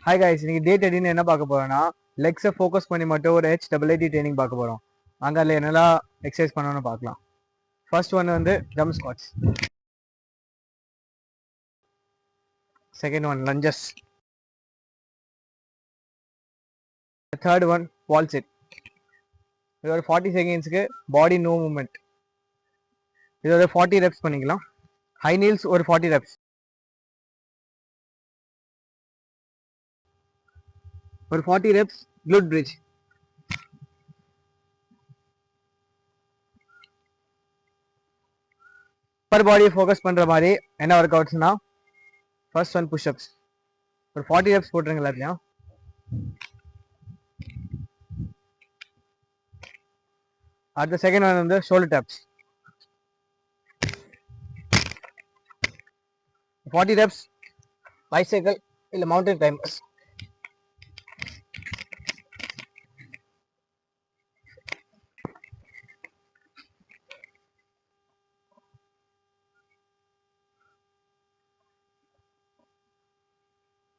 Hi guys, இன்னைக்கு டே 13 என்ன பார்க்க போறோம்னா லெக்ஸை ஃபோக்கஸ் பண்ணி மட்டும் ஒரு HIIT ட்ரைனிங் பார்க்க போறோம். அங்க அதில் என்னெல்லாம் எக்ஸசைஸ் பண்ணணும்னு பார்க்கலாம். ஃபர்ஸ்ட் ஒன் வந்து jump squats, second one lunges, third one wall sit. இது ஒரு 40 செகண்ட்ஸ்க்கு பாடி நோ மூவ்மெண்ட். இது ஒரு 40 ரெப்ஸ் பண்ணிக்கலாம். ஹை நீல்ஸ் ஒரு 40 ரெப்ஸ், ஒரு 40 ரெப்ஸ் glute bridge. அப்பர் பாடியை ஃபோக்கஸ் பண்ற மாதிரி என்ன ஒர்க் அவுட்ஸ்னா ஃபர்ஸ்ட் ஒன் புஷ்அப்ஸ், ஒரு 40 ரெப்ஸ் போட்டுருங்க எல்லாத்தையும். அடுத்த செகண்ட் ஒன் வந்து ஷோல்டர் டேப்ஸ், 40 ரெப்ஸ் பைசைக்கிள் இல்லை மவுண்டன் கிளைம்பர்ஸ்.